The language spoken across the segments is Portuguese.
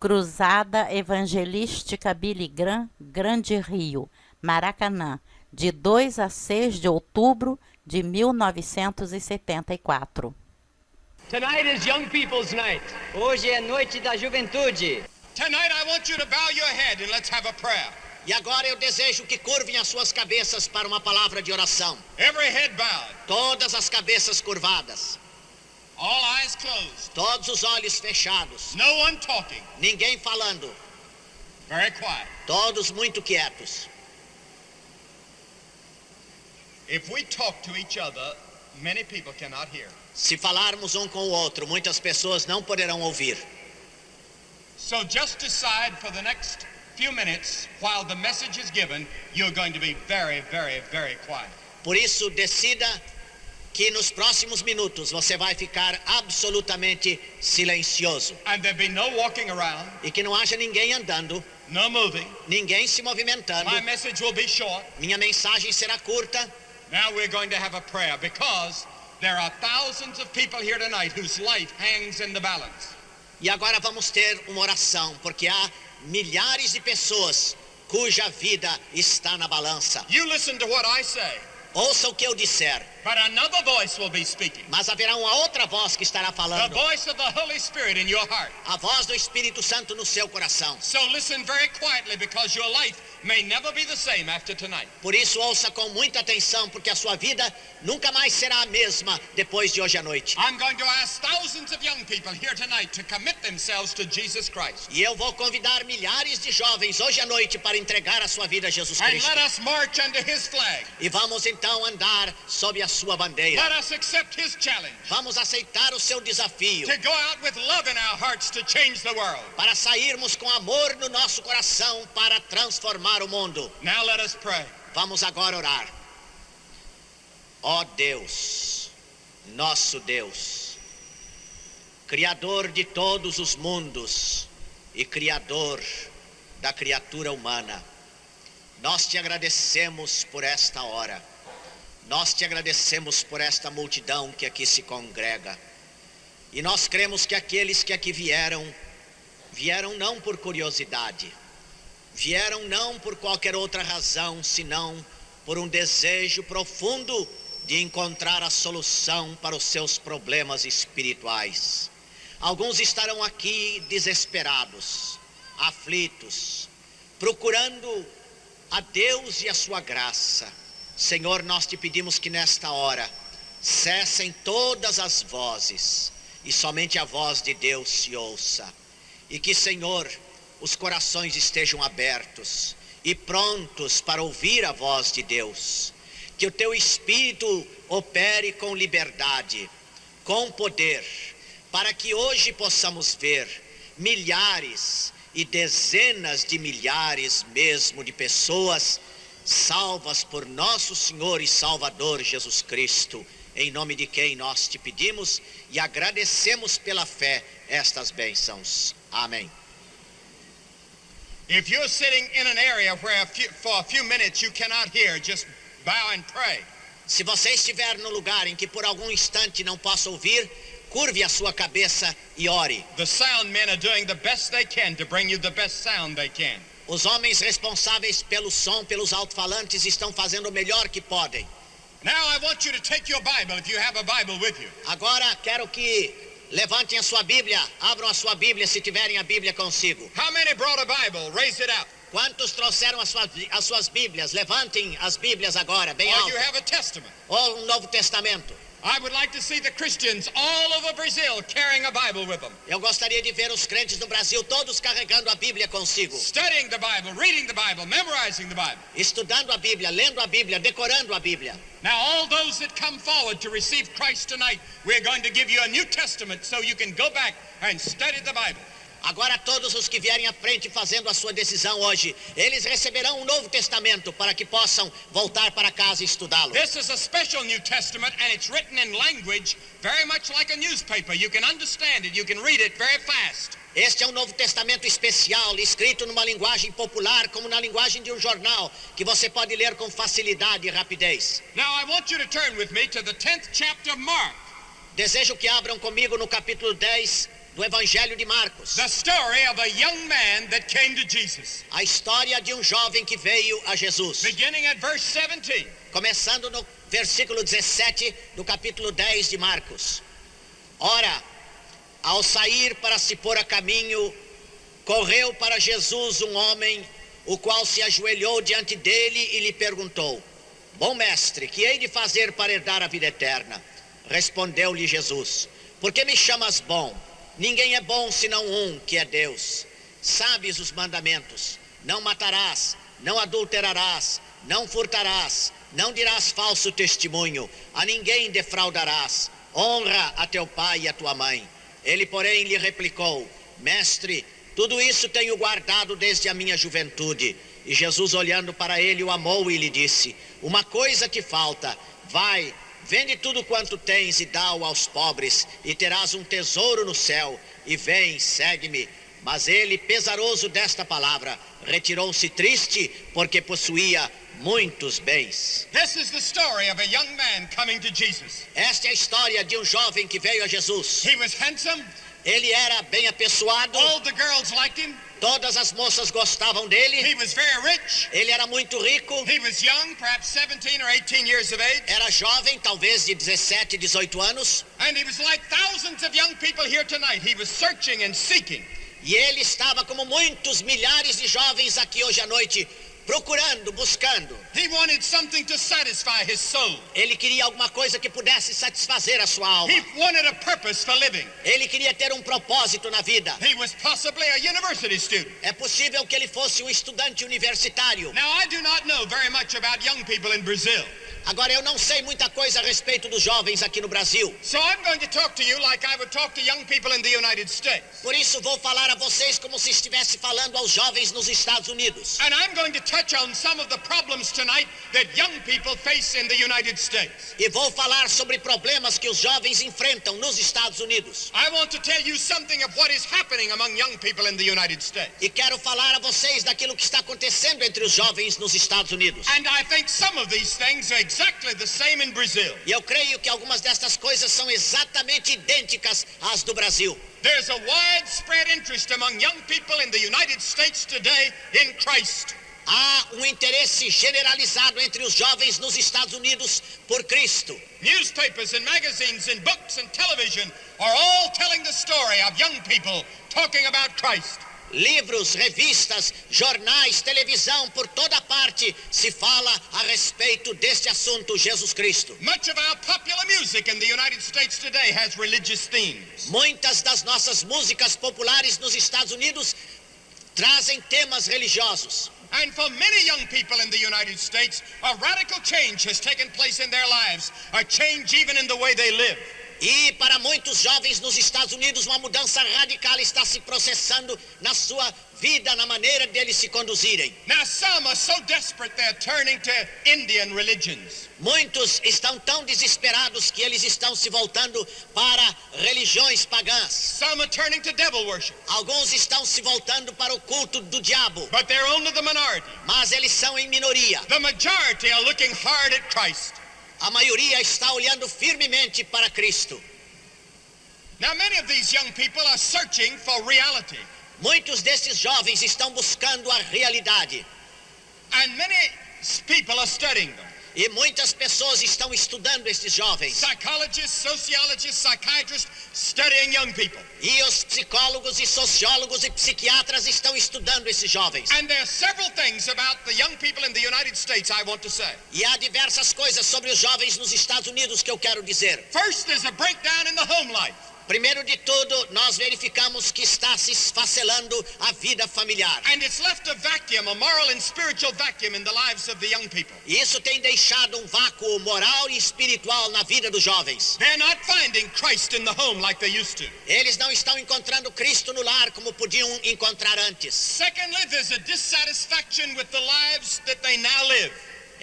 Cruzada Evangelística Billy Graham, Grande Rio, Maracanã, de 2 a 6 de outubro de 1974. Tonight is young people's night. Hoje é noite da juventude. Tonight I want you to bow your head and let's have a prayer. E agora eu desejo que curvem as suas cabeças para uma palavra de oração. Every head bowed. Todas as cabeças curvadas. All eyes closed. Todos os olhos fechados. No one talking. Ninguém falando. Very quiet. Todos muito quietos. If we talk to each other, many people cannot hear. Se falarmos um com o outro, muitas pessoas não poderão ouvir. So just decide for the next few minutes, while the message is given, you're going to be very, very, very quiet. Por isso, decida que nos próximos minutos você vai ficar absolutamente silencioso. And there'll be no walking around, E que não haja ninguém andando, no moving. ninguém se movimentando. My message will be short. Minha mensagem será curta. Now we're going to have a prayer because there are thousands of people here tonight whose life hangs in the balance. E agora vamos ter uma oração, porque há milhares de pessoas cuja vida está na balança. You listen to what I say, Ouça o que eu disser, but another voice will be speaking. mas haverá uma outra voz que estará The falando. voice of the Holy Spirit in your heart. A voz do Espírito Santo no seu coração. So listen very quietly because your life may never be the same after tonight. Por isso, ouça com muita atenção, porque a sua vida nunca mais será a mesma depois de hoje à noite. I'm going to ask thousands of young people here tonight to commit themselves to Jesus Christ. E eu vou convidar milhares de jovens hoje à noite para entregar a sua vida a Jesus And Cristo. let us march under His flag. E vamos então andar sob a sua bandeira. Let us accept His challenge Vamos aceitar o seu desafio to go out with love in our hearts to change the world. para sairmos com amor no nosso coração para transformar o mundo. Now let us pray. Vamos agora orar. Ó Deus, nosso Deus, Criador de todos os mundos e Criador da criatura humana, nós te agradecemos por esta hora. Nós te agradecemos por esta multidão que aqui se congrega. E nós cremos que aqueles que aqui vieram não por curiosidade, vieram não por qualquer outra razão, senão por um desejo profundo de encontrar a solução para os seus problemas espirituais. Alguns estarão aqui desesperados, aflitos, procurando a Deus e a sua graça. Senhor, nós te pedimos que nesta hora cessem todas as vozes e somente a voz de Deus se ouça. E que, Senhor, os corações estejam abertos e prontos para ouvir a voz de Deus. Que o teu Espírito opere com liberdade, com poder, para que hoje possamos ver milhares e dezenas de milhares mesmo de pessoas salvas por nosso Senhor e Salvador Jesus Cristo, em nome de quem nós te pedimos e agradecemos pela fé estas bênçãos. Amém. If you're sitting in an area where for a few minutes you cannot hear, just bow and pray. Se você estiver no lugar em que por algum instante não possa ouvir, curve a sua cabeça e ore. The sound men are doing the best they can to bring you the best sound they can. Os homens responsáveis pelo som, pelos alto-falantes, estão fazendo o melhor que podem. Now I want you to take your Bible, if you have a Bible with you. Agora quero que levantem a sua Bíblia, abram a sua Bíblia se tiverem a Bíblia consigo. How many brought a Bible? Raise it up. Quantos trouxeram as suas Bíblias? Levantem as Bíblias agora, bem Or alto. you have a Testament. Ou um Novo Testamento. I would like to see the Christians all over Brazil carrying a Bible with them. Eu gostaria de ver os crentes no Brasil todos carregando a Bíblia consigo. Studying the Bible, reading the Bible, memorizing the Bible. Estudando a Bíblia, lendo a Bíblia, decorando a Bíblia. Now all those that come forward to receive Christ tonight, we're going to give you a New Testament so you can go back and study the Bible. Agora todos os que vierem à frente fazendo a sua decisão hoje, eles receberão um Novo Testamento para que possam voltar para casa e estudá-lo. This is a special New Testament and it's written in language very much like a newspaper. You can understand it, you can read it very fast. Este é um Novo Testamento especial, escrito numa linguagem popular, como na linguagem de um jornal, que você pode ler com facilidade e rapidez. Now I want you to turn with me to the 10th chapter of Mark. Desejo que abram comigo no capítulo 10 do Evangelho de Marcos. The story of a young man that came to Jesus. A história de um jovem que veio a Jesus. Beginning at verse 17. Começando no versículo 17 do capítulo 10 de Marcos. Ora, ao sair para se pôr a caminho, correu para Jesus um homem, o qual se ajoelhou diante dele e lhe perguntou: Bom mestre, que hei de fazer para herdar a vida eterna? Respondeu-lhe Jesus: Por que me chamas bom? Ninguém é bom senão um, que é Deus. Sabes os mandamentos: não matarás, não adulterarás, não furtarás, não dirás falso testemunho, a ninguém defraudarás, honra a teu pai e a tua mãe. Ele, porém, lhe replicou: Mestre, tudo isso tenho guardado desde a minha juventude. E Jesus, olhando para ele, o amou e lhe disse: Uma coisa te falta, vai, vende tudo quanto tens e dá-o aos pobres, e terás um tesouro no céu, e vem, segue-me. Mas ele, pesaroso desta palavra, retirou-se triste, porque possuía muitos bens. This is the story of a young man coming to Jesus. Esta é a história de um jovem que veio a Jesus. He was handsome. Ele era bem apessoado, All the girls liked him. todas as moças gostavam dele, He was very rich. ele era muito rico, He was young, perhaps 17 or 18 years of age. era jovem, talvez de 17, 18 anos, And he was like thousands of young people here tonight. He was searching and seeking. e ele estava como muitos milhares de jovens aqui hoje à noite, procurando, buscando. He wanted something to satisfy his soul. Ele queria alguma coisa que pudesse satisfazer a sua alma. He wanted a purpose for living. Ele queria ter um propósito na vida. He was possibly a university student. É possível que ele fosse um estudante universitário. Now, I do not know very much about young people in Brazil. Agora, eu não sei muita coisa a respeito dos jovens aqui no Brasil. So I'm going to talk to you like I would talk to young people in the United States. Por isso, vou falar a vocês como se estivesse falando aos jovens nos Estados Unidos. And I'm going to touch on some of the problems tonight that young people face in the United States. E vou falar sobre problemas que os jovens enfrentam nos Estados Unidos. I want to tell you something of what is happening among young people in the United States. E quero falar a vocês daquilo que está acontecendo entre os jovens nos Estados Unidos. And I think some of these things are exactly the same in Brazil. E eu creio que algumas destas coisas são exatamente idênticas às do Brasil. There's a widespread interest among young people in the United States today in Christ. Há um interesse generalizado entre os jovens nos Estados Unidos por Cristo. Newspapers and magazines and books and television are all telling the story of young people talking about Christ. Livros, revistas, jornais, televisão, por toda parte se fala a respeito deste assunto, Jesus Cristo. Much of our popular music in the United States today has religious themes. Muitas das nossas músicas populares nos Estados Unidos trazem temas religiosos. And for many young people in the United States, a radical change has taken place in their lives, a change even in the way they live. E para muitos jovens nos Estados Unidos, uma mudança radical está se processando na sua vida, na maneira deles se conduzirem. Now some are so desperate they're turning to Indian religions. Muitos estão tão desesperados que eles estão se voltando para religiões pagãs. Some are turning to devil worship. Alguns estão se voltando para o culto do diabo, But they're only the minority. mas eles são em minoria. The majority are looking hard at Christ. A maioria está olhando firmemente para Cristo. Now many of these young people are searching for reality. Muitos desses jovens estão buscando a realidade. And many people are studying them. E muitas pessoas estão estudando esses jovens. Psychologists, sociologists, psychiatrists studying young people. E os psicólogos e sociólogos e psiquiatras estão estudando esses jovens. And there are several things about the young people in the United States I want to say. E há diversas coisas sobre os jovens nos Estados Unidos que eu quero dizer. First, there's a breakdown in the home life. Primeiro de tudo, nós verificamos que está se esfacelando a vida familiar. And it's left a vacuum, a moral and spiritual vacuum in the lives of the young people. E isso tem deixado um vácuo moral e espiritual na vida dos jovens. They're not finding Christ in the home like they used to. Eles não estão encontrando Cristo no lar como podiam encontrar antes. Secondly, there's a dissatisfaction with the lives that they now live.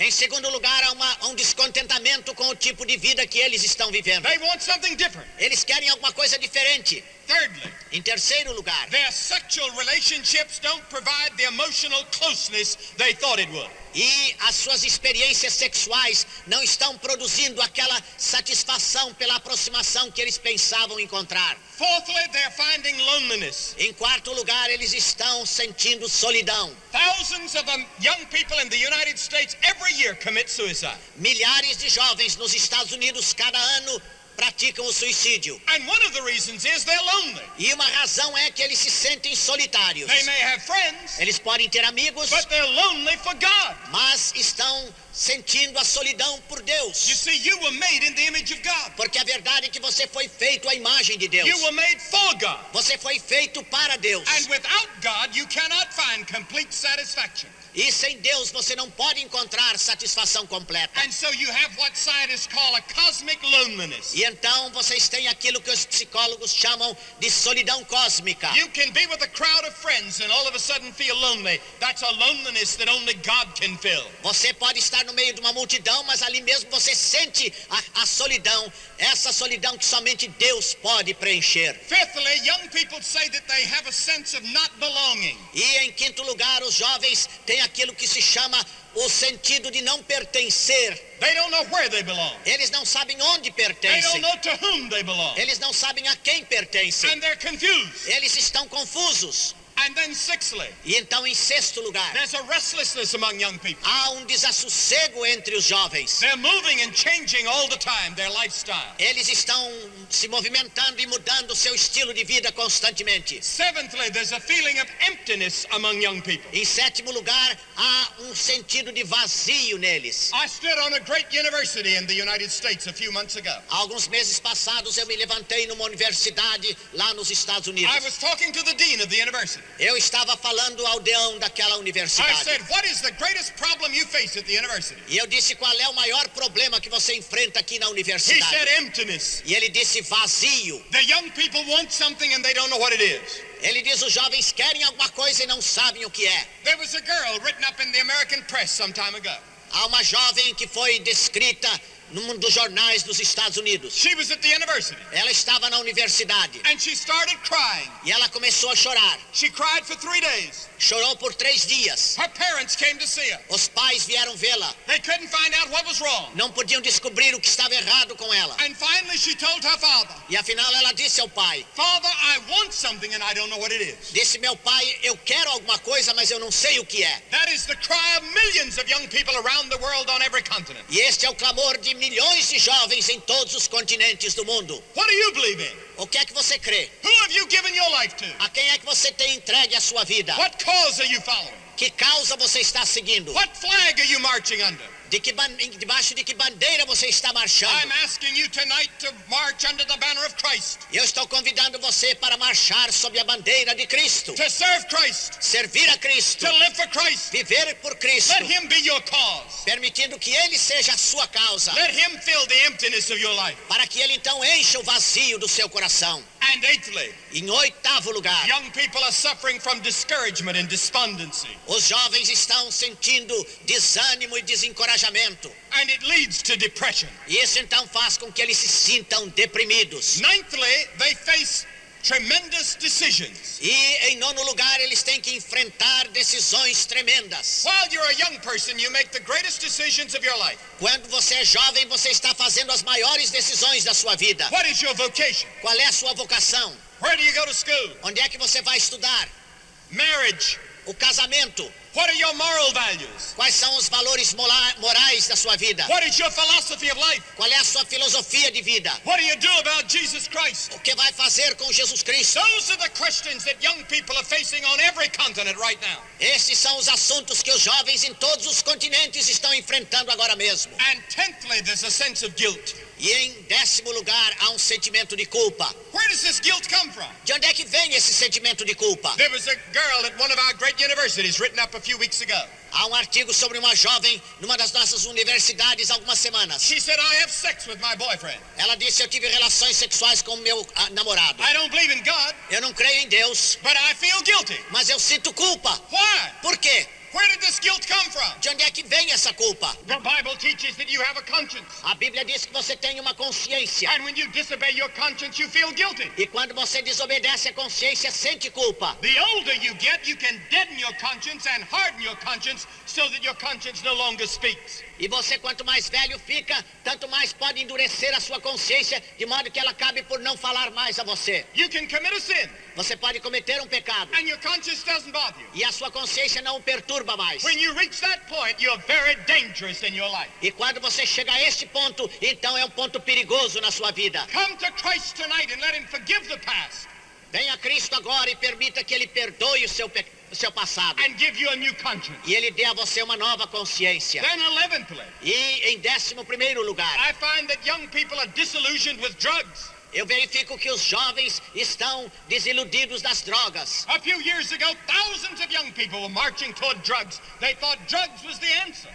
Em segundo lugar, há um descontentamento com o tipo de vida que eles estão vivendo. They want something different. Eles querem alguma coisa diferente. Thirdly, Em terceiro lugar, their sexual relationships don't provide the emotional closeness they thought it would. e as suas experiências sexuais não estão produzindo aquela satisfação pela aproximação que eles pensavam encontrar. Fourthly, they're finding loneliness. Em quarto lugar, eles estão sentindo solidão. Thousands of young people in the United States every year commit suicide. Milhares de jovens nos Estados Unidos cada ano praticam o suicídio. And one of the reasons is they're lonely. E uma razão é que eles se sentem solitários. They may have friends, Eles podem ter amigos, but they're lonely for God. mas estão sentindo a solidão por You Deus. see, you were made in the image of God. Porque a verdade é que você foi feito à imagem de Deus. You were made for God. Você foi feito para Deus. And without God, you cannot find complete satisfaction. E sem Deus você não pode encontrar satisfação completa. And so you have what scientists call a cosmic loneliness. E então vocês têm aquilo que os psicólogos chamam de solidão cósmica. You can be with a crowd of friends and all of a sudden feel lonely. That's a loneliness that only God can fill. Você pode estar no meio de uma multidão, mas ali mesmo você sente a solidão. Essa solidão que somente Deus pode preencher. Fifthly, young people say that they have a sense of not belonging. E em quinto lugar, os jovens têm aquilo que se chama o sentido de não pertencer. They don't know where they belong. Eles não sabem onde They don't pertencem. know to whom they belong. Eles não sabem a quem pertencem. And they're confused. Eles estão confusos. And then sixthly, E então, em sexto lugar, there's a restlessness among young people. há um desassossego entre os jovens. They're moving and changing all the time, their lifestyle. Eles estão se movimentando e mudando o seu estilo de vida constantemente. Seventhly, there's a feeling of emptiness among young people. Em sétimo lugar, há um sentido de vazio neles. I stood on a great university in the United States a few months ago. Há alguns meses passados, eu me levantei numa universidade lá nos Estados Unidos. I was talking to the dean of the university. Eu estava falando ao deão daquela I universidade. said, what is the greatest problem you face at the university? E eu disse, qual é o maior problema que você enfrenta aqui na He universidade? said, emptiness. E ele disse, vazio. The young people want something and they don't know what it is. Ele diz, os jovens querem alguma coisa e não sabem o que é. There was a girl written up in the American press some time ago. Há uma jovem que foi descrita num dos jornais dos Estados Unidos. She was at the university Ela estava na universidade and she started crying. e ela começou a chorar. She cried for 3 days. Chorou por 3 dias. Her parents came to see her. Os pais vieram vê-la. They couldn't find out what was wrong. Não podiam descobrir o que estava errado com ela. And finally she told her father, E afinal ela disse ao pai, Father, I want something and I don't know what it is. disse, meu pai, eu quero alguma coisa, mas eu não sei o que é. That is the cry of millions of young people around the world on every continent. E este é o clamor de milhões de jovens em todos os continentes do mundo. What do you believe in? O que é que você crê? Who have you given your life to? A quem é que você tem entregue a sua vida? What cause are you following? Que causa você está seguindo? What flag are you marching under? Debaixo de que bandeira você está marchando? I'm asking you tonight to march under the banner of Christ, Eu estou convidando você para marchar sob a bandeira de Cristo. to serve Christ, Servir a Cristo. to live for Christ. Viver por Cristo. Let Him be your cause. Permitindo que Ele seja a sua causa. Let Him fill the emptiness of your life. Para que Ele então encha o vazio do seu coração. And eighthly, Em oitavo lugar, young people are suffering from discouragement and despondency, os jovens estão sentindo desânimo e desencorajamento. and it leads to depression. E isso então faz com que eles se sintam deprimidos. Ninthly, they face tremendous decisions. E em nono lugar, eles têm que enfrentar decisões tremendas. While you're a young person, you make the greatest decisions of your life. Quando você é jovem, você está fazendo as maiores decisões da sua vida. What is your vocation? Qual é a sua vocação? Where do you go to school? Onde é que você vai estudar? Marriage. O casamento. What are your moral values? Quais são os valores morais da sua vida? What is your philosophy of life? Qual é a sua filosofia de vida? What do you do about Jesus Christ? O que vai fazer com Jesus Cristo? Those are the questions that young people are facing on every continent right now. Esses são os assuntos que os jovens em todos os continentes estão enfrentando agora mesmo. And tenthly, there's a sense of guilt. E em décimo lugar, há um sentimento de culpa. Where does this guilt come from? De onde é que vem esse sentimento de culpa? There was a girl at one of our great universities written up a few weeks ago. Há um artigo sobre uma jovem numa das nossas universidades há algumas semanas. She said, I have sex with my boyfriend. Ela disse, eu tive relações sexuais com o meu namorado. I don't believe in God, Eu não creio em Deus, but I feel guilty. mas eu sinto culpa. Why? Por quê? Where did this guilt come from? De onde é que vem essa culpa? The Bible teaches that you have a conscience. A Bíblia diz que você tem uma consciência. And when you disobey your conscience, you feel guilty. E quando você desobedece a consciência, sente culpa. The older you get, you can deaden your conscience and harden your conscience so that your conscience no longer speaks. E você, quanto mais velho fica, tanto mais pode endurecer a sua consciência, de modo que ela acabe por não falar mais a você. You can commit a sin, Você pode cometer um pecado, and your conscience doesn't bother you. e a sua consciência não o perturba mais. When you reach that point, you're very dangerous in your life. E quando você chega a este ponto, então é um ponto perigoso na sua vida. Come to Christ tonight and let him forgive the past Venha a Cristo agora e permita que Ele perdoe o seu passado. and give you a new conscience. E Ele dê a você uma nova consciência. Then 11thly, E em 11º lugar, I find that young people are disillusioned with drugs. eu verifico que os jovens estão desiludidos das drogas. A few years ago, thousands of young people were marching toward drugs. They thought drugs was the answer.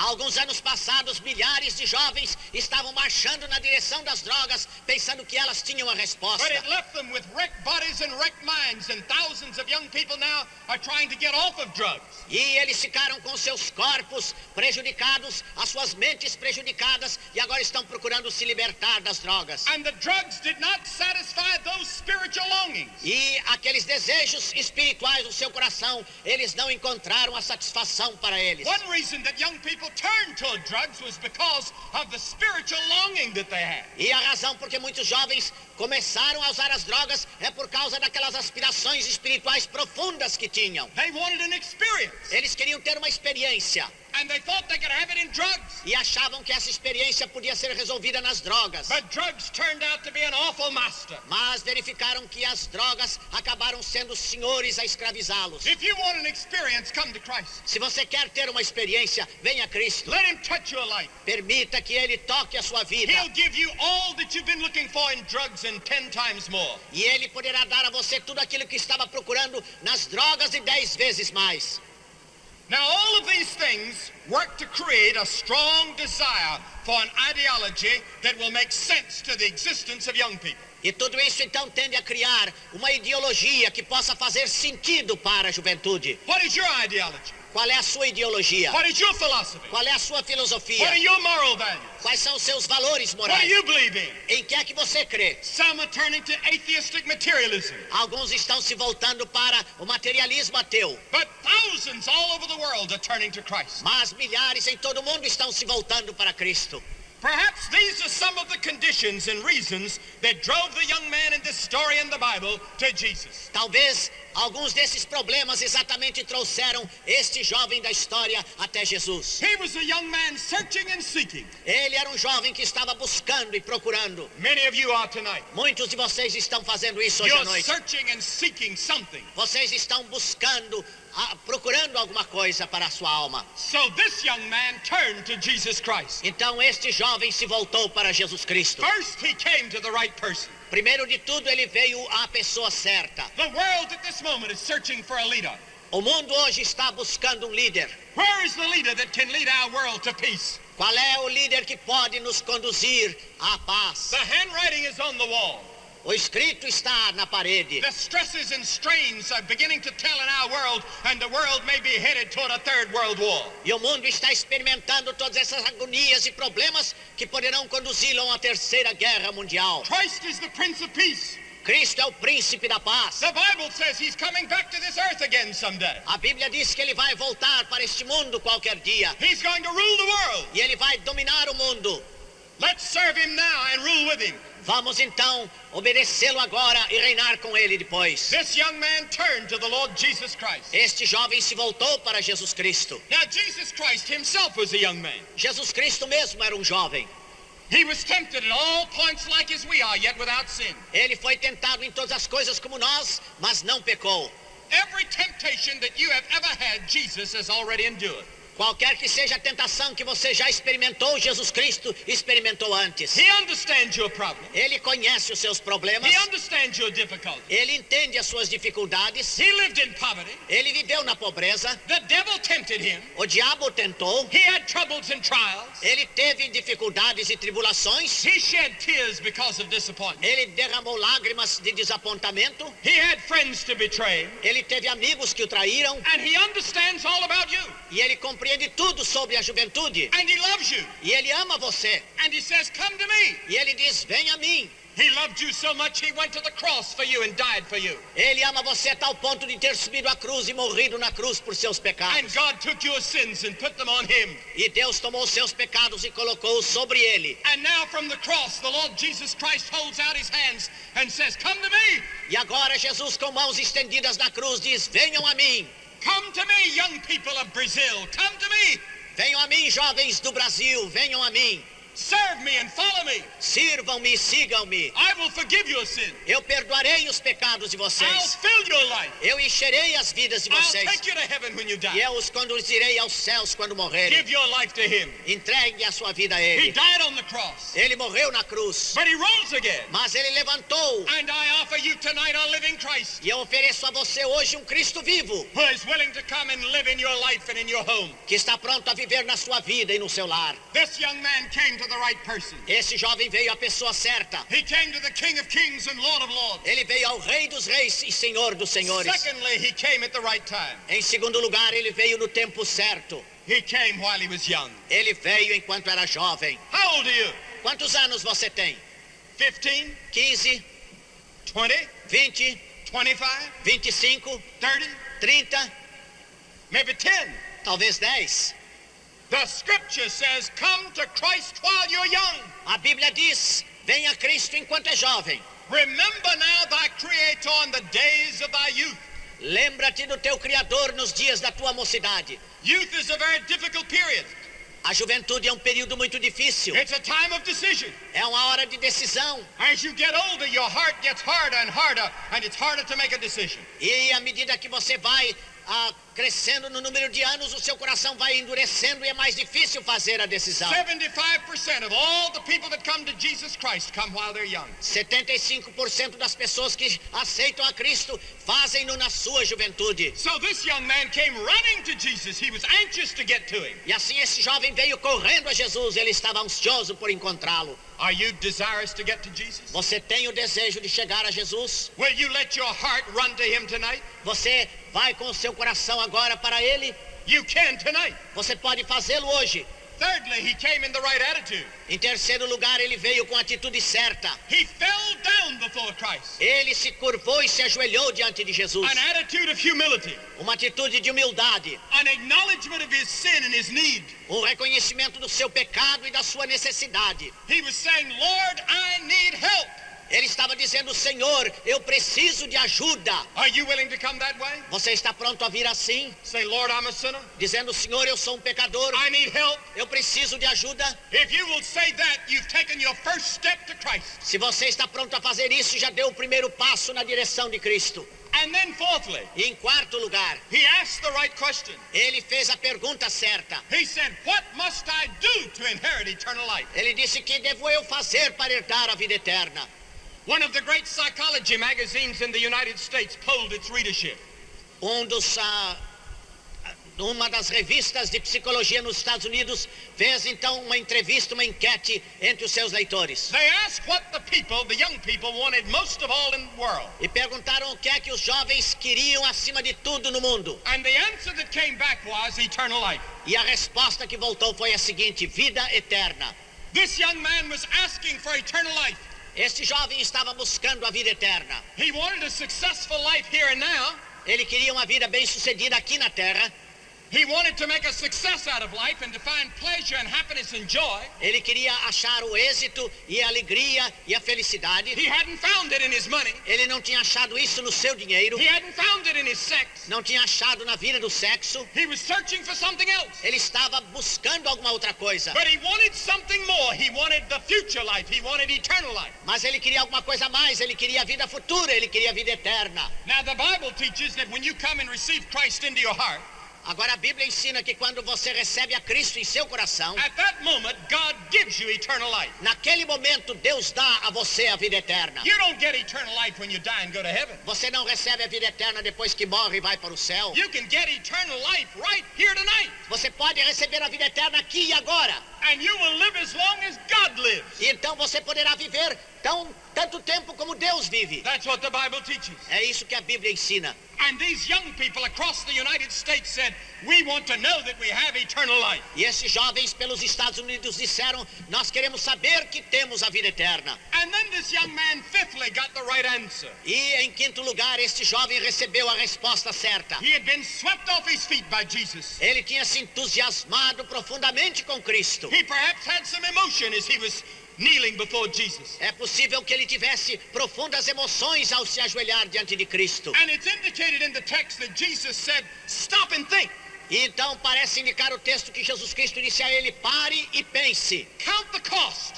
Há alguns anos passados, milhares de jovens estavam marchando na direção das drogas, pensando que elas tinham a resposta. But it left them with wrecked bodies and wrecked minds, and thousands of young people now are trying to get off of drugs. E eles ficaram com seus corpos prejudicados, as suas mentes prejudicadas, e agora estão procurando se libertar das drogas. And the drugs did not satisfy those spiritual longings. E aqueles desejos espirituais do seu coração, eles não encontraram a satisfação para eles. One reason that young people turned toward drugs was because of the spiritual longing that they had. E a razão por que muitos jovens começaram a usar as drogas é por causa daquelas aspirações espirituais profundas que tinham. They wanted an experience, Eles queriam ter uma experiência and they thought they could have it in drugs. e achavam que essa experiência podia ser resolvida nas drogas. But drugs turned out to be an awful master. Mas verificaram que as drogas acabaram sendo senhores a escravizá-los. If you want an experience, come to Christ. Se você quer ter uma experiência, venha a Cristo. Let him touch your life. Permita que Ele toque a sua vida. He'll give you all that you've been looking for in drugs and 10 times more. E Ele poderá dar a você tudo aquilo que estava procurando nas drogas e 10 vezes mais. Now, all of these things work to create a strong desire for an ideology that will make sense to the existence of young people. E tudo isso então tende a criar uma ideologia que possa fazer sentido para a juventude. What is your ideology? Qual é a sua ideologia? What is your philosophy? Qual é a sua filosofia? What are your moral values? Quais são os seus valores What do morais? you believe in? Em que é que você crê? Some are turning to atheistic materialism, Alguns estão se voltando para o materialismo ateu, but thousands all over the world are turning to Christ. mas milhares em todo o mundo estão se voltando para Cristo. Perhaps these are some of the conditions and reasons that drove the young man in this story in the Bible to Jesus. Talvez alguns desses problemas exatamente trouxeram este jovem da história até Jesus. He was a young man searching and seeking. Ele era um jovem que estava buscando e procurando. Many of you are tonight. Muitos de vocês estão fazendo isso hoje à You're noite. searching and seeking something. Vocês estão buscando, procurando alguma coisa para a sua alma. So this young man turned to Jesus Christ. Então este jovem se voltou para Jesus Cristo. First, he came to the right person. Primeiro de tudo, ele veio à pessoa certa. The world at this moment is searching for a leader. O mundo hoje está buscando um líder. Where is the leader that can lead our world to peace? Qual é o líder que pode nos conduzir à paz? The handwriting is on the wall. O escrito está na parede. The stresses and strains are beginning to tell in our world, and the world may be headed toward a third world war. E o mundo está experimentando todas essas agonias e problemas que poderão conduzi-lo a uma terceira guerra mundial. Christ is the Prince of Peace. Cristo é o príncipe da paz. The Bible says he's coming back to this earth again someday. A Bíblia diz que ele vai voltar para este mundo qualquer dia. He's going to rule the world. E ele vai dominar o mundo. Let's serve him now and rule with him. Vamos então obedecê-lo agora e reinar com ele depois. This young man turned to the Lord Jesus Christ. Este jovem se voltou para Jesus Cristo. Now, Jesus Christ himself was a young man. Jesus Cristo mesmo era um jovem. He was tempted at all points like as we are, yet without sin. Ele foi tentado em todas as coisas como nós, mas não pecou. Every temptation that you have ever had, Jesus has already endured. Qualquer que seja a tentação que você já experimentou, Jesus Cristo experimentou antes. He understands your problem. Ele conhece os seus problemas. He understands your difficulty. Ele entende as suas dificuldades. He lived in poverty. Ele viveu na pobreza. The devil tempted him. O diabo o tentou. He had troubles and trials. Ele teve dificuldades e tribulações. He shed tears because of disappointment. Ele derramou lágrimas de desapontamento. He had friends to betray. Ele teve amigos que o traíram. And he understands all about you. E ele compreende tudo sobre a juventude. And he loves you. E ele ama você. And he says, come to me. E ele diz, vem a mim. He loved you so much he went to the cross for you and died for you. Ele ama você a tal ponto de ter subido à cruz e morrido na cruz por seus pecados. And God took your sins and put them on him. E Deus tomou seus pecados e colocou-os sobre ele. And now from the cross, the Lord Jesus Christ holds out his hands and says, come to me. E agora Jesus com mãos estendidas na cruz diz, venham a mim. Come to me, young people of Brazil. Come to me. Venham a mim, jovens do Brasil, venham a mim. Serve me and follow me. Sirvam-me e sigam-me. I will forgive your sin. Eu perdoarei os pecados de I'll vocês. fill your life. Eu encherei as vidas de I'll vocês. take you to heaven when you E die. eu os conduzirei aos céus quando morrerem. Give your life to him. Entregue a sua vida a He ele. died on the cross, Ele morreu na cruz, but he rose again. mas ele levantou. And I offer you tonight a living Christ E eu ofereço a você hoje um Cristo vivo, who is willing to come and live in your life and in your home. que está pronto a viver na sua vida e no seu lar. This young man came to the right person. Esse jovem veio à pessoa certa. He came to the King of Kings and Lord of Lords. Ele veio ao Rei dos Reis e Senhor dos Senhores. Secondly, he came at the right time. Em segundo lugar, ele veio no tempo certo. He came while he was young. Ele veio enquanto era jovem. How old are you? Quantos anos você tem? 15, 15, 20, 20, 25, 25, 30, 30, maybe 10. talvez 10. The scripture says, come to Christ while you're young. A Bíblia diz, venha a Cristo enquanto é jovem. Remember now thy Creator in the days of thy youth. Lembra-te do teu Criador nos dias da tua mocidade. Youth is a very difficult period. A juventude é um período muito difícil. It's a time of decision. É uma hora de decisão. As you get older, your heart gets harder and harder, and it's harder to make a decision. E à medida que você vai crescendo no número de anos, o seu coração vai endurecendo e é mais difícil fazer a decisão. 75% of all the people that come to Jesus Christ come while they're young. 75% das pessoas que aceitam a Cristo fazem-no na sua juventude. So this young man came running to Jesus. He was anxious to get to him. E assim esse jovem veio correndo a Jesus, ele estava ansioso por encontrá-lo. Are you desirous to get to Jesus? Você tem o desejo de chegar a Jesus? Will you let your heart run to him tonight? Você vai com o seu coração agora para ele? You can tonight. Você pode fazê-lo hoje. Thirdly, he came in the right attitude. Em terceiro lugar, ele veio com a atitude certa. He fell down before Christ. Ele se curvou e se ajoelhou diante de Jesus. An attitude of humility. Uma atitude de humildade. An acknowledgement of his sin and his need. Um reconhecimento do seu pecado e da sua necessidade. He was saying, Lord, I need help. Ele estava dizendo, Senhor, eu preciso de ajuda. Are you willing to come that way? Você está pronto a vir assim? Say, Lord, I'm a sinner. Dizendo, Senhor, eu sou um pecador. I need help. Eu preciso de ajuda. If you will say that, you've taken your first step to Christ. Se você está pronto a fazer isso, já deu o primeiro passo na direção de Cristo. And then fourthly, E em quarto lugar, he asked the right question. ele fez a pergunta certa. He said, what must I do to inherit eternal life? Ele disse, que devo eu fazer para herdar a vida eterna? One of the great psychology magazines in the United States polled its readership. Uma das revistas de psicologia nos Estados Unidos fez então uma entrevista, uma enquete entre os seus leitores. They asked what the young people wanted most of all in the world. E perguntaram o que é que os jovens queriam acima de tudo no mundo. And the answer that came back was eternal life. E a resposta que voltou foi a seguinte: vida eterna. This young man was asking for eternal life. Este jovem estava buscando a vida eterna. He wanted a successful life here and now. Ele queria uma vida bem-sucedida aqui na terra. He wanted to make a success out of life and to find pleasure and happiness and joy. Ele queria achar o êxito e a alegria e a felicidade. He hadn't found it in his money. Ele não tinha achado isso no seu dinheiro. He hadn't found it in his sex. Não tinha achado na vida do sexo. He was searching for something else. Ele estava buscando alguma outra coisa. But he wanted something more. He wanted the future life. He wanted eternal life. Mas ele queria alguma coisa a mais. Ele queria a vida futura. Ele queria a vida eterna. Now the Bible teaches that when you come and receive Christ into your heart, Agora a Bíblia ensina que quando você recebe a Cristo em seu coração, at that moment, God gives you eternal life. naquele momento Deus dá a você a vida eterna. You don't get eternal life when you die and go to heaven. Você não recebe a vida eterna depois que morre e vai para o céu. You can get eternal life right here tonight. Você pode receber a vida eterna aqui e agora. And you will live as long as God lives. E então você poderá viver tanto tempo como Deus vive. That's what the Bible teaches. É isso que a Bíblia ensina. And these young people across the United States said, we want to know that we have eternal life. E esses jovens pelos Estados Unidos disseram, nós queremos saber que temos a vida eterna. And then this young man fifthly got the right answer. E em quinto lugar, este jovem recebeu a resposta certa. He had been swept off his feet by Jesus. Ele tinha se entusiasmado profundamente com Cristo. He perhaps had some emotion as he was kneeling before Jesus. É possível que ele tivesse profundas emoções ao se ajoelhar diante de Cristo. And it's indicated in the text that Jesus said, stop and think. E então parece indicar o texto que Jesus Cristo disse a ele, pare e pense. Count the cost.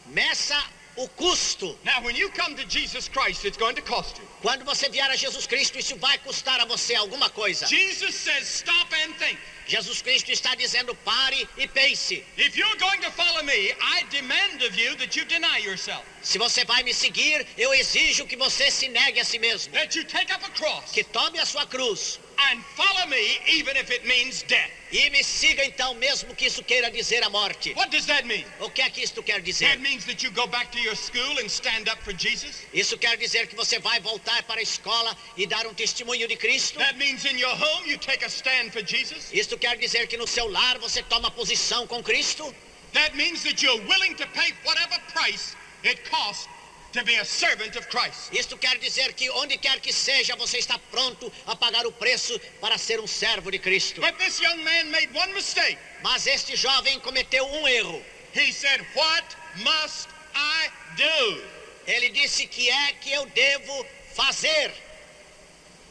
Meça o custo. Now, when you come to Jesus Christ, it's going to cost you. Quando você vier a Jesus Cristo, isso vai custar a você alguma coisa. Jesus says, stop and think. Jesus Cristo está dizendo, pare e pense. If you're going to follow me, I demand of you that you deny yourself. Se você vai me seguir, eu exijo que você se negue a si mesmo. That you take up a cross Que tome a sua cruz. and follow me even if it means death. E me siga então, mesmo que isso queira dizer a morte. What does that mean? O que é que isto quer dizer? That means that you go back to your school and stand up for Jesus. Isso quer dizer que você vai voltar para a escola e dar um testemunho de Cristo? That means in your home you take a stand for Jesus. Isto quer dizer que no seu lar você toma posição com Cristo? That means that you're willing to pay whatever price it costs to be a servant of Christ. Isto quer dizer que onde quer que seja, você está pronto a pagar o preço para ser um servo de Cristo. But this young man made one mistake. Mas este jovem cometeu um erro. He said, what must I do? Ele disse que é que eu devo fazer.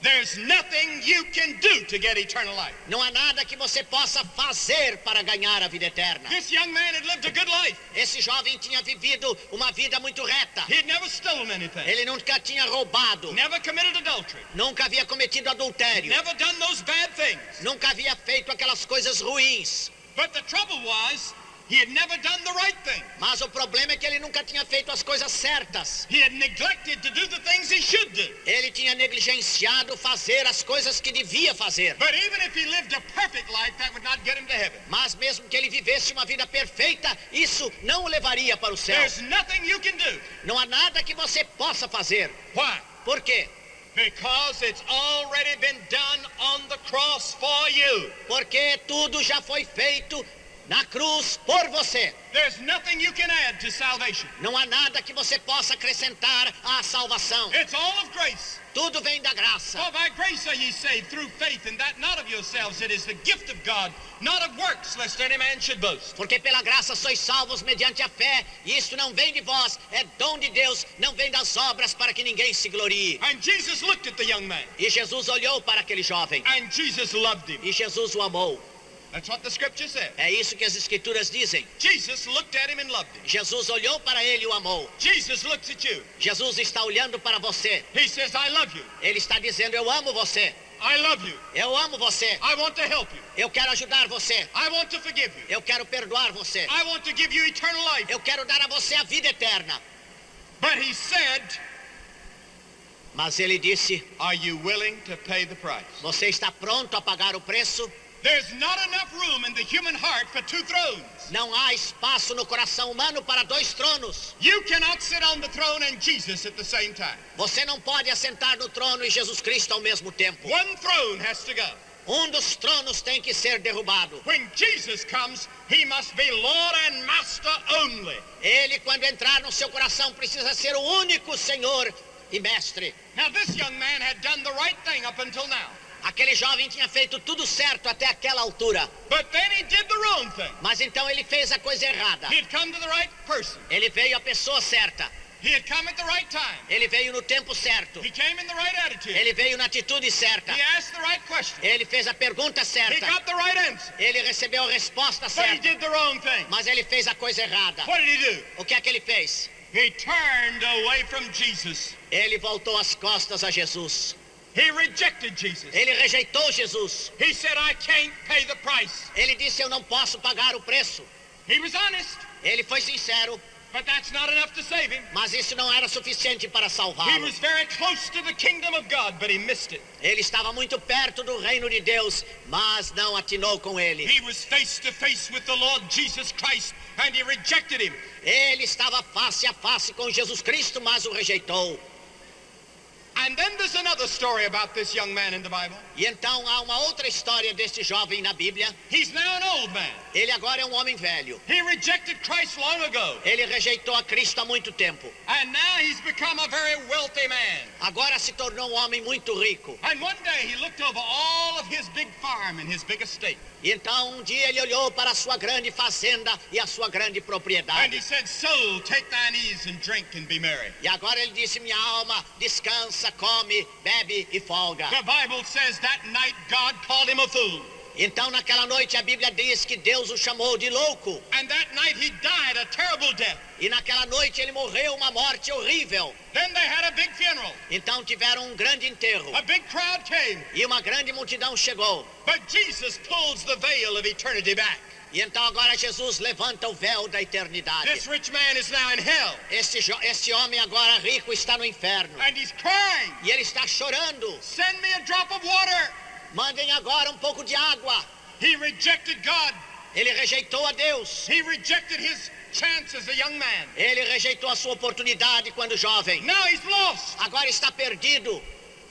There's nothing you can do to get eternal life. Não há nada que você possa fazer para ganhar a vida eterna. This young man had lived a good life. Esse jovem tinha vivido uma vida muito reta. He had never stolen anything. Ele nunca tinha roubado. Never committed adultery. Nunca havia cometido adultério. Never done those bad things. Nunca havia feito aquelas coisas ruins. But the trouble was, he had never done the right thing. Mas o problema é que ele nunca tinha feito as coisas certas. He had neglected to do the things he should do. Ele tinha negligenciado fazer as coisas que devia fazer. But even if he lived a perfect life, that would not get him to heaven. Mas mesmo que ele vivesse uma vida perfeita, isso não o levaria para o céu. There's nothing you can do. Não há nada que você possa fazer. Why? Por quê? Because it's already been done on the cross for you. Porque tudo já foi feito na cruz por você. There's nothing you can add to salvation. Não há nada que você possa acrescentar à salvação. It's all of grace. Tudo vem da graça. For by grace are ye saved through faith, and that not of yourselves. It is the gift of God, not of works, lest any man should boast. Porque pela graça sois salvos mediante a fé, e isto não vem de vós, é dom de Deus, não vem das obras para que ninguém se glorie. And Jesus looked at the young man, E Jesus olhou para aquele jovem, and Jesus loved him. e Jesus o amou. That's what the scripture said. É isso que as escrituras dizem. Jesus looked at him and loved him. Jesus olhou para ele e o amou. Jesus looks at you. Jesus está olhando para você. He says, I love you. Ele está dizendo, eu amo você. I love you. Eu amo você. I want to help you. Eu quero ajudar você. I want to forgive you. Eu quero perdoar você. I want to give you eternal life. Eu quero dar a você a vida eterna. But he said, Mas ele disse, are you willing to pay the price? você está pronto a pagar o preço? There's not enough room in the human heart for two thrones. Não há espaço no coração humano para dois tronos. You cannot sit on the throne and Jesus at the same time. Você não pode assentar no trono e Jesus Cristo ao mesmo tempo. One throne has to go. Um dos tronos tem que ser derrubado. When Jesus comes, he must be Lord and Master only. Ele, quando entrar no seu coração, precisa ser o único Senhor e Mestre. Now this young man had done the right thing up until now. Aquele jovem tinha feito tudo certo até aquela altura. But then he did the wrong thing. Mas então ele fez a coisa errada. He had come to the right person. Ele veio à pessoa certa. He had come at the right time. Ele veio no tempo certo. He came in the right attitude. Ele veio na atitude certa. He asked the right question. Ele fez a pergunta He certa. got the right answer. Ele recebeu a resposta But he certa. did the wrong thing. Mas ele fez a coisa errada. What did he do? O que é que ele fez? He turned away from Jesus. Ele voltou as costas a Jesus. He rejected Jesus. Ele rejeitou Jesus. He said, I can't pay the price. Ele disse, eu não posso pagar o preço. He was honest, Ele foi sincero, but that's not enough to save him. mas isso não era suficiente para He salvá-lo. was very close to the kingdom of God, but he missed it. Ele estava muito perto do reino de Deus, mas não atinou com ele. He was face to face with the Lord Jesus Christ, and he rejected him. Ele estava face a face com Jesus Cristo, mas o rejeitou. And then there's another story about this young man in the Bible. E então há uma outra história deste jovem na Bíblia. He's now an old man. Ele agora é um homem velho. He rejected Christ long ago, Ele rejeitou a Cristo há muito tempo. and now he's become a very wealthy man. Agora se tornou um homem muito rico. And one day he looked over all of his big farm and his big estate, E então um dia ele olhou para a sua grande fazenda e a sua grande and propriedade. he said, Soul, take thine ease and drink and be merry. E agora ele disse, minha alma, descansa, come, bebe e folga. The Bible says that night God called him a fool. Então naquela noite a Bíblia diz que Deus o chamou de louco. And that night he died a terrible death. E naquela noite ele morreu uma morte horrível. Then they had a big funeral. Então tiveram um grande enterro. A big crowd came. E uma grande multidão chegou. But Jesus pulls the veil of eternity back. E então agora Jesus levanta o véu da eternidade. This rich man is now in hell. Este homem agora rico está no inferno. And he's crying, E ele está chorando. send me a drop of water. Mandem agora um pouco de água. He rejected God. Ele rejeitou a Deus. He rejected his chance as a young man. Ele rejeitou a sua oportunidade quando jovem. Now he's lost. Agora está perdido.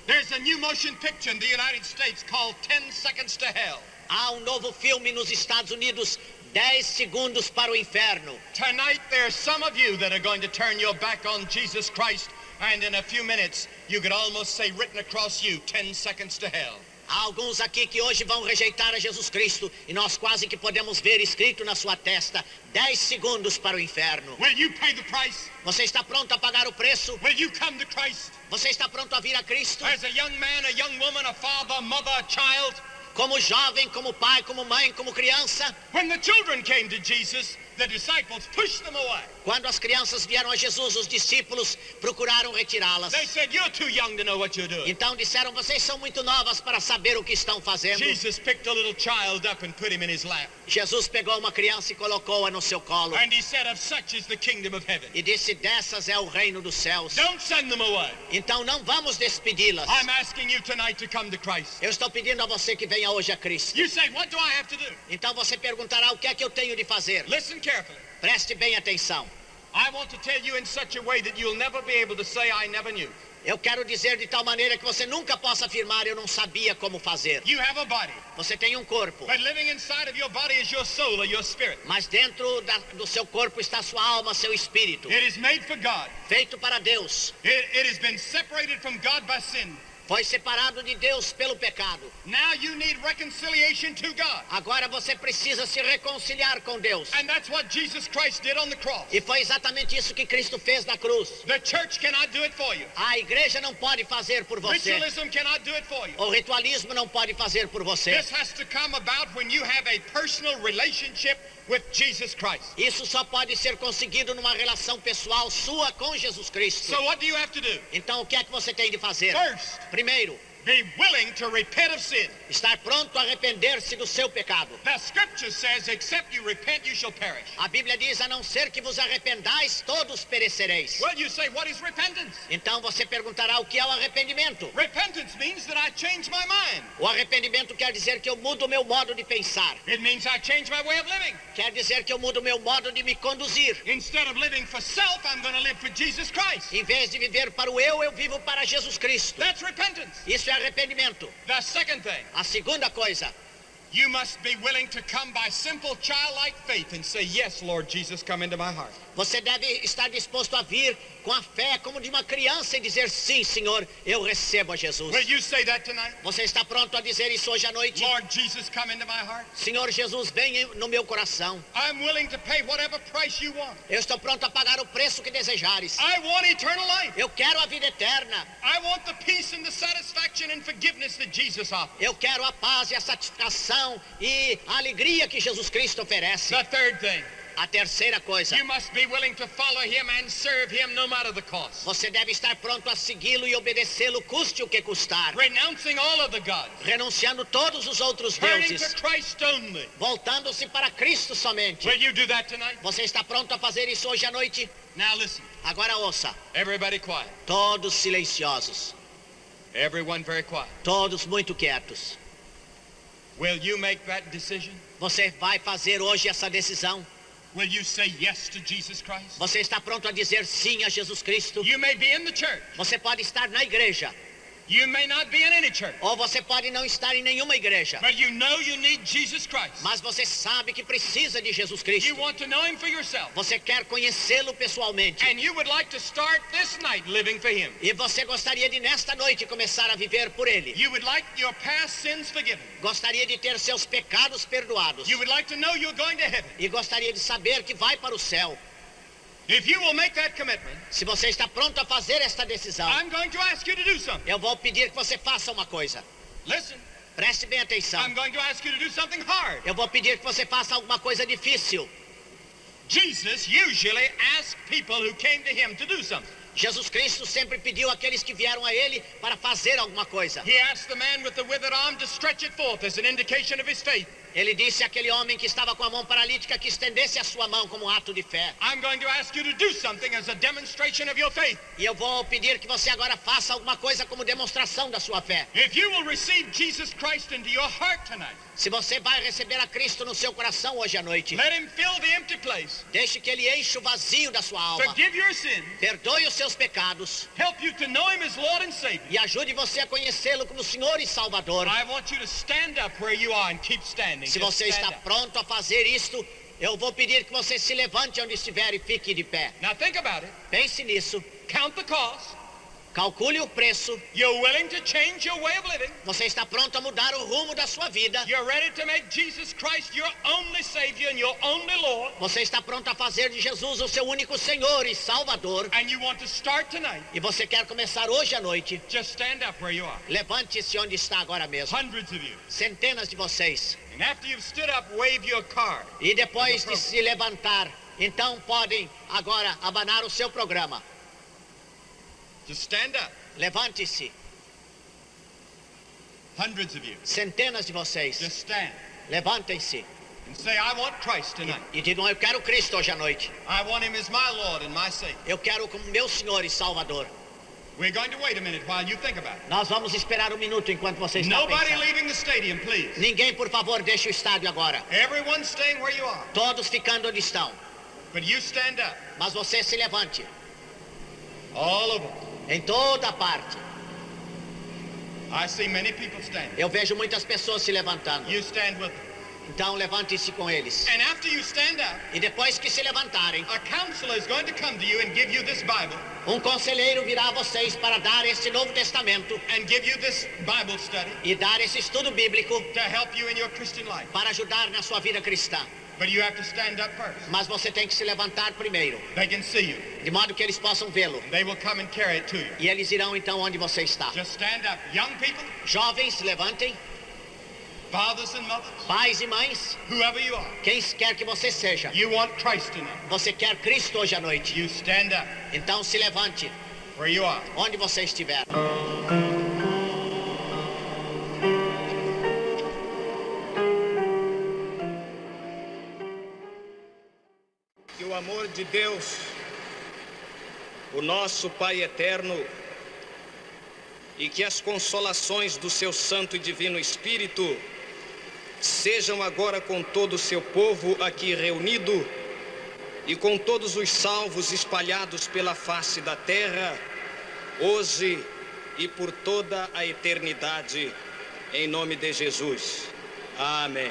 There's a new motion picture in the United States called 10 Seconds to Hell. Há um novo filme nos Estados Unidos, 10 segundos para o inferno. Tonight there's some of you that are going to turn your back on Jesus Christ, and in a few minutes you could almost say written across you 10 seconds to hell. Há alguns aqui que hoje vão rejeitar a Jesus Cristo e nós quase que podemos ver escrito na sua testa 10 segundos para o inferno. Will you pay the price? Você está pronto a pagar o preço? Will you come to Christ? Você está pronto a vir a Cristo? As a young man, a young woman, a father, a mother, a child? Como jovem, como pai, como mãe, como criança? When the children came to Jesus, the disciples pushed them away. Quando as crianças vieram a Jesus, os discípulos procuraram retirá-las. They said, you're too young to know what you're doing. Então disseram, vocês são muito novas para saber o que estão fazendo. Jesus picked a little child up and put him in his lap. Jesus pegou uma criança e colocou-a no seu colo. And he said, of such is the kingdom of heaven. E disse, dessas é o reino dos céus. Don't send them away. Então não vamos despedi-las. I'm asking you tonight to come to Christ. Eu estou pedindo a você que venha hoje a Cristo. You say, what do I have to do? Então você perguntará, o que é que eu tenho de fazer? Listen carefully. Preste bem atenção. I want to tell you in such a way that you'll never be able to say, I never knew. Eu quero dizer de tal maneira que você nunca possa afirmar, eu não sabia como fazer. You have a body, Você tem um corpo, but living inside of your body is your soul or your spirit. mas dentro do seu corpo está sua alma, seu espírito, It is made for God. feito para Deus. It has been separated from God by sin. Foi separado de Deus pelo pecado. Now you need reconciliation to God. Agora você precisa se reconciliar com Deus. And that's what Jesus Christ did on the cross. E foi exatamente isso que Cristo fez na cruz. The church cannot do it for you. A igreja não pode fazer por você. Ritualism cannot do it for you. O ritualismo não pode fazer por você. This has to come about when you have a personal relationship with Jesus Christ. Isso só pode ser conseguido numa relação pessoal sua com Jesus Cristo. So what do you have to do? Então o que é que você tem de fazer? First, Primeiro, be willing to repent of sin. estar pronto a arrepender-se do seu pecado. The scripture says, except you repent, you shall perish. A Bíblia diz, a não ser que vos arrependais, todos perecereis. Well, you say, what is repentance? Então você perguntará o que é o arrependimento. Repentance means that I change my mind. O arrependimento quer dizer que eu mudo o meu modo de pensar. It means I change my way of living. Quer dizer que eu mudo o meu modo de me conduzir. Instead of living for self, I'm going to live for Jesus Christ. Em vez de viver para o eu vivo para Jesus Cristo. That's repentance. Isso é arrependimento. The second thing, A segunda coisa, you must be willing to come by simple childlike faith and say, yes, Lord Jesus, come into my heart. você deve estar disposto a vir com a fé como de uma criança e dizer, sim, Senhor, eu recebo a Jesus. Will you say that tonight? Você está pronto a dizer isso hoje à noite? Lord Jesus, come into my heart. Senhor Jesus, vem no meu coração. I'm willing to pay whatever price you want. Eu estou pronto a pagar o preço que desejares. I want eternal life. Eu quero a vida eterna. I want the peace and the satisfaction and forgiveness that Jesus offers. Eu quero a paz e a satisfação e a alegria que Jesus Cristo oferece. The third thing, A terceira coisa, you must be willing to follow him and serve him no matter the cost. você deve estar pronto a segui-lo e obedecê-lo, custe o que custar. Renouncing all of the gods. Renunciando todos os outros Turning deuses. to Christ only. Voltando-se para Cristo somente. Will you do that tonight? Você está pronto a fazer isso hoje à noite? Now listen. Agora ouça. Everybody quiet. Todos silenciosos. Everyone very quiet. Todos muito quietos. Will you make that decision? Você vai fazer hoje essa decisão? Will you say yes to Jesus Christ? Você está pronto a dizer sim a Jesus Cristo? You may be in the church. Você pode estar na igreja. You may not be in any church. Ou você pode não estar em nenhuma igreja. But you know you need Jesus Christ. Mas você sabe que precisa de Jesus You Cristo. want to know him for yourself. Você quer conhecê-lo pessoalmente. And you would like to start this night living for him. E você gostaria de nesta noite começar a viver por Ele. You would like your past sins forgiven. Gostaria de ter seus pecados perdoados. You would like to know you're going to heaven. E gostaria de saber que vai para o céu. If you will make that commitment, Se você está pronto a fazer esta decisão, I'm going to ask you to do something. eu vou pedir que você faça uma coisa. Listen, Preste bem atenção. I'm going to ask you to do something hard. Eu vou pedir que você faça alguma coisa difícil. Jesus usually asked people who came to him to do something. Jesus Cristo sempre pediu àqueles que vieram a Ele para fazer alguma coisa. He asked the man with the withered arm to stretch it forth as an indication of his faith. Ele disse àquele homem que estava com a mão paralítica que estendesse a sua mão como um ato de fé. I'm going to ask you to do something as a demonstration of your faith. E eu vou pedir que você agora faça alguma coisa como demonstração da sua fé. If you will receive Jesus Christ into your heart tonight, Se você vai receber a Cristo no seu coração hoje à noite, let him fill the empty place, deixe que Ele enche o vazio da sua alma. forgive your sins, Perdoe os seus pecados help you to know him as Lord and Savior. e ajude você a conhecê-lo como Senhor e Salvador. I want you to stand up where you are and keep standing. Se Just você stand está up. pronto a fazer isto, eu vou pedir que você se levante onde estiver e fique de pé. Now think about it. Pense nisso. Count the cost. Calcule o preço. You're willing to change your way of living. Você está pronto a mudar o rumo da sua vida. You're ready to make Jesus Christ your only Savior and your only Lord. Você está pronto a fazer de Jesus o seu único Senhor e Salvador. And you want to start tonight. E você quer começar hoje à noite. Just stand up where you are. Levante-se onde está agora mesmo. Hundreds of you. Centenas de vocês. And after you've stood up, wave your card. E depois de se levantar, então podem agora abanar o seu programa. Just stand up. Levante-se. Hundreds of you. Centenas de vocês. Just stand Levantem-se. and say, I want Christ tonight. E digam, eu quero Cristo hoje à noite. I want him as my Lord and my Savior. Eu quero como meu Senhor e Salvador. We're going to wait a minute while you think about it. Nós vamos esperar um minuto enquanto você está Nobody pensando. leaving the stadium, please. Ninguém, por favor, deixe o estádio agora. Everyone staying where you are. Todos ficando onde estão. But you stand up. Mas você se levante. All over. Em toda parte. I see many people standing. Eu vejo muitas pessoas se levantando. You stand with them. Então levante-se com eles. And after you stand up, E depois que se levantarem, a counselor is going to come to you and give you this Bible um conselheiro virá a vocês para dar este Novo Testamento and give you this Bible study e dar esse estudo bíblico to help you in your Christian life. para ajudar na sua vida cristã. But you have to stand up first. Mas você tem que se levantar primeiro, They can see you. de modo que eles possam vê-lo. They will come and carry it to you. E eles irão então onde você está. Just stand up. Young people, Jovens, levantem. fathers and mothers, Pais e mães, whoever you are. quem quer que você seja. You want Christ tonight. Você quer Cristo hoje à noite. You stand up Então se levante, where you are. onde você estiver. Que o amor de Deus, o nosso Pai eterno, e que as consolações do seu Santo e Divino Espírito sejam agora com todo o seu povo aqui reunido e com todos os salvos espalhados pela face da terra, hoje e por toda a eternidade, em nome de Jesus. Amém.